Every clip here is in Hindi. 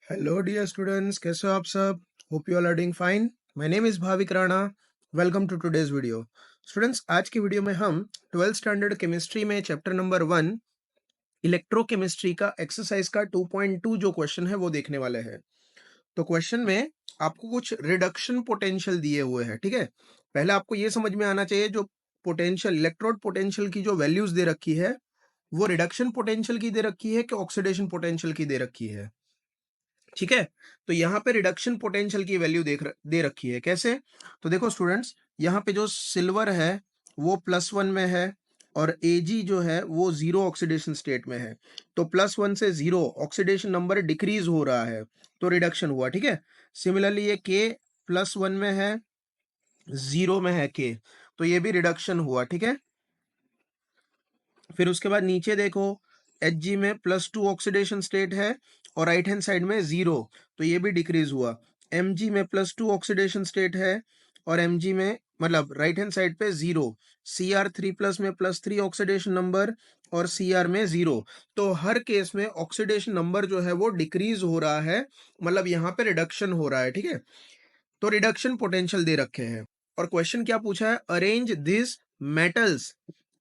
हेलो डियर स्टूडेंट्स, कैसे हो आप सब? Hope you all are doing fine. My name is Bhavik Rana. Welcome to today's video. Students, आज की वीडियो में हम 12th स्टैंडर्ड केमिस्ट्री में चैप्टर नंबर 1 इलेक्ट्रोकेमिस्ट्री का एक्सरसाइज का 2.2 जो क्वेश्चन है वो देखने वाले हैं। तो क्वेश्चन में आपको कुछ रिडक्शन पोटेंशियल दिए हुए हैं, ठीक है। पहले आपको ये समझ में आना चाहिए जो पोटेंशियल, इलेक्ट्रोड पोटेंशियल की जो वैल्यूज दे रखी है वो रिडक्शन पोटेंशियल की दे रखी है कि ऑक्सीडेशन पोटेंशियल की दे रखी है, ठीक है। तो यहाँ पे रिडक्शन पोटेंशियल की वैल्यू दे रखी है। कैसे? तो देखो स्टूडेंट्स, यहाँ पे जो सिल्वर है वो +1 में है और Ag जो है वो 0 ऑक्सीडेशन स्टेट में है। तो +1 से 0 ऑक्सीडेशन नंबर डिक्रीज हो रहा है, तो रिडक्शन हुआ, ठीक है। सिमिलरली ये K +1 में है, 0 में है K, तो ये भी रिडक्शन हुआ, ठीक है। फिर उसके बाद नीचे देखो, Hg में +2 ऑक्सीडेशन स्टेट है और राइट हैंड साइड में 0, तो ये भी डिक्रीज हुआ। Mg में +2 ऑक्सीडेशन स्टेट है और Mg में मतलब राइट हैंड साइड पे 0। Cr3+ में +3 ऑक्सीडेशन नंबर और Cr में 0। तो हर केस में ऑक्सीडेशन नंबर जो है वो डिक्रीज हो रहा है, मतलब यहाँ पे रिडक्शन हो रहा है, ठीक है। तो रिडक्शन पोटेंशियल दे रखे हैं और क्वेश्चन क्या पूछा है, arrange this metals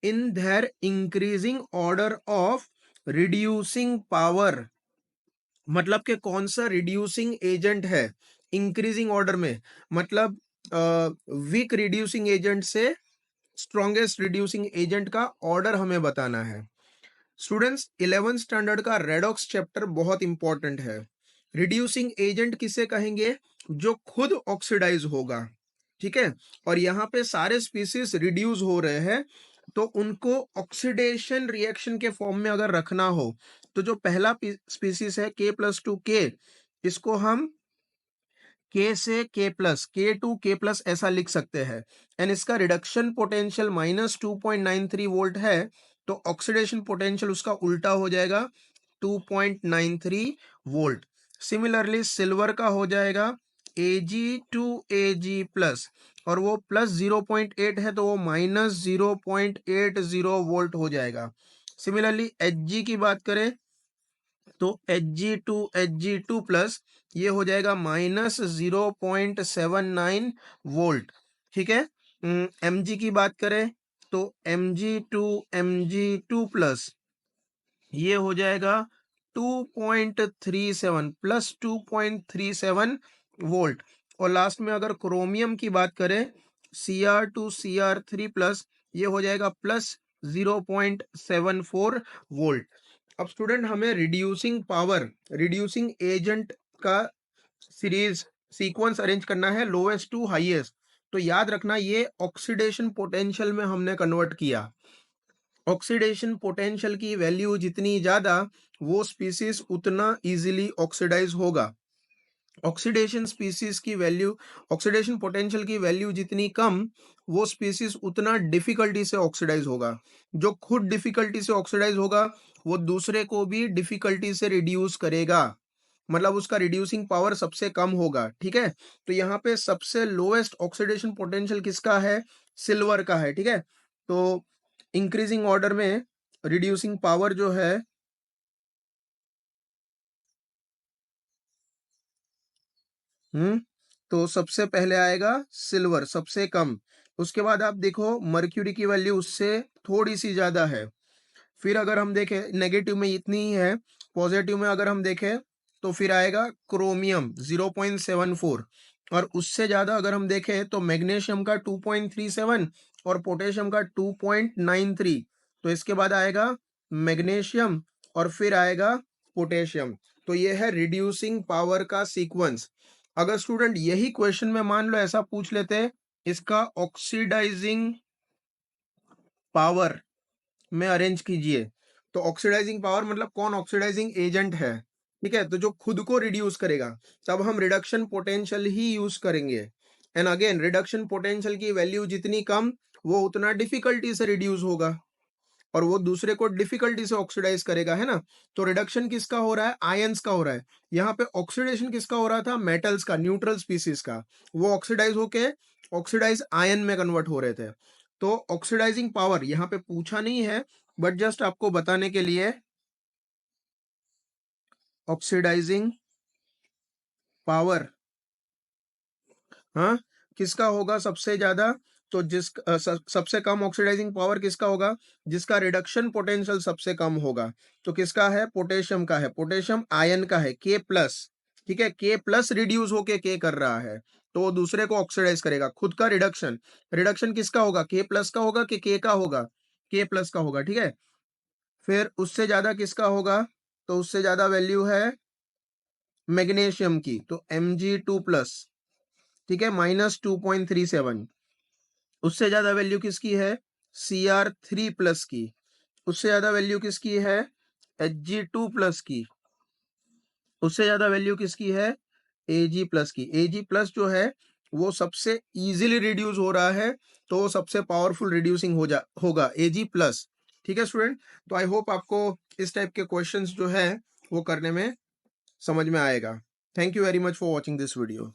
in their increasing order of reducing power. मतलब कि कौन सा रिड्यूसिंग एजेंट है इंक्रीजिंग ऑर्डर में, मतलब वीक रिड्यूसिंग एजेंट से स्ट्रॉन्गेस्ट रिड्यूसिंग एजेंट का ऑर्डर हमें बताना है। स्टूडेंट्स, 11th स्टैंडर्ड का रेडॉक्स चैप्टर बहुत इंपॉर्टेंट है। रिड्यूसिंग एजेंट किसे कहेंगे? जो खुद ऑक्सीडाइज होगा, ठीक है। और यहाँ पे सारे स्पीसीज रिड्यूस हो रहे हैं, तो उनको ऑक्सीडेशन रिएक्शन के फॉर्म में अगर रखना हो तो जो पहला स्पीसीज है K+2K, इसको हम K से K+, K2K+ ऐसा लिख सकते हैं। एंड इसका रिडक्शन पोटेंशियल -2.93 वोल्ट है, तो ऑक्सीडेशन पोटेंशियल उसका उल्टा हो जाएगा 2.93 वोल्ट। सिमिलरली सिल्वर का हो जाएगा Ag2Ag+, और वो +0.8 है तो वो -0.80 वोल्ट हो जाएगा। सिमिलरली Hg की बात करें तो Hg2 ये हो जाएगा -0.79 वोल्ट, ठीक है। Mg की बात करें तो Mg2 ये हो जाएगा 2.37 +2.37 वोल्ट। और लास्ट में अगर क्रोमियम की बात करें Cr2Cr3+, ये हो जाएगा +0.74 वोल्ट। अब स्टूडेंट, हमें रिड्यूसिंग पावर, रिड्यूसिंग एजेंट का सीरीज सीक्वेंस अरेंज करना है लोएस्ट टू हाईएस्ट। तो याद रखना ये ऑक्सीडेशन पोटेंशियल में हमने कन्वर्ट किया। ऑक्सीडेशन पोटेंशियल की वैल्यू जितनी ज्यादा, वो स्पीसीज उतना इजीली ऑक्सीडाइज होगा। ऑक्सीडेशन स्पीसीज की वैल्यू, ऑक्सीडेशन पोटेंशियल की वैल्यू जितनी कम, वो स्पीसीज उतना डिफिकल्टी से ऑक्सीडाइज होगा। जो खुद डिफिकल्टी से ऑक्सीडाइज होगा वो दूसरे को भी डिफिकल्टी से रिड्यूस करेगा, मतलब उसका रिड्यूसिंग पावर सबसे कम होगा, ठीक है। तो यहाँ पे सबसे लोएस्ट ऑक्सीडेशन पोटेंशियल किसका है? सिल्वर का है, ठीक है। तो इंक्रीजिंग ऑर्डर में रिड्यूसिंग पावर जो है, हम्म, तो सबसे पहले आएगा सिल्वर, सबसे कम। उसके बाद आप देखो मर्क्यूरी की वैल्यू उससे थोड़ी सी ज्यादा है। फिर अगर हम देखें नेगेटिव में इतनी ही है, पॉजिटिव में अगर हम देखें तो फिर आएगा क्रोमियम 0.74, और उससे ज्यादा अगर हम देखें तो मैग्नीशियम का 2.37 और पोटेशियम का 2.93। तो इसके बाद आएगा मैग्नीशियम और फिर आएगा पोटेशियम। तो ये है रिड्यूसिंग पावर का सीक्वेंस। अगर स्टूडेंट यही क्वेश्चन में मान लो ऐसा पूछ लेते हैं, इसका ऑक्सीडाइजिंग पावर में अरेंज कीजिए, तो ऑक्सीडाइजिंग पावर मतलब कौन ऑक्सीडाइजिंग एजेंट है, ठीक है, तो जो खुद को रिड्यूस करेगा, तब हम रिडक्शन पोटेंशियल ही यूज करेंगे। एंड अगेन रिडक्शन पोटेंशियल की वैल्यू जितनी कम, वो उतना डिफिकल्टी से रिड्यूस होगा और वो दूसरे को डिफिकल्टी से ऑक्सीडाइज करेगा, है ना। तो रिडक्शन किसका हो रहा है? आयंस का हो रहा है। यहाँ पे ऑक्सीडेशन किसका हो रहा था? मेटल्स का, न्यूट्रल स्पीसीज का। वो ऑक्सीडाइज होके ऑक्सीडाइज आयन में कन्वर्ट हो रहे थे। तो ऑक्सीडाइजिंग पावर यहाँ पे पूछा नहीं है, बट जस्ट आपको बताने के लिए, ऑक्सीडाइजिंग पावर, हाँ, किसका होगा सबसे ज्यादा? तो सबसे कम ऑक्सीडाइजिंग पावर किसका होगा? जिसका रिडक्शन पोटेंशियल सबसे कम होगा। तो किसका है? पोटेशियम का है। पोटेशियम आयन का है, के प्लस। ठीक है, के प्लस रिड्यूस होके के कर रहा है, तो वो दूसरे को ऑक्सीडाइज करेगा। खुद का रिडक्शन, रिडक्शन किसका होगा? के प्लस का होगा कि के का होगा? के प्लस का होगा। ठीक है, फिर उससे ज्यादा किसका होगा? तो उससे ज्यादा वैल्यू है मैग्नीशियम की, तो Mg2+, ठीक है, -2.37। उससे ज्यादा वैल्यू किसकी है? Cr3+ की। उससे ज्यादा वैल्यू किसकी है? Hg2+ की। उससे ज्यादा वैल्यू किसकी है? Ag+ की। Ag+ जो है वो सबसे इजीली रिड्यूस हो रहा है, तो वो सबसे पावरफुल रिड्यूसिंग होगा Ag+। ठीक है स्टूडेंट, तो आई होप आपको इस टाइप के क्वेश्चंस जो है वो करने में समझ में आएगा। Thank you very much for watching this video.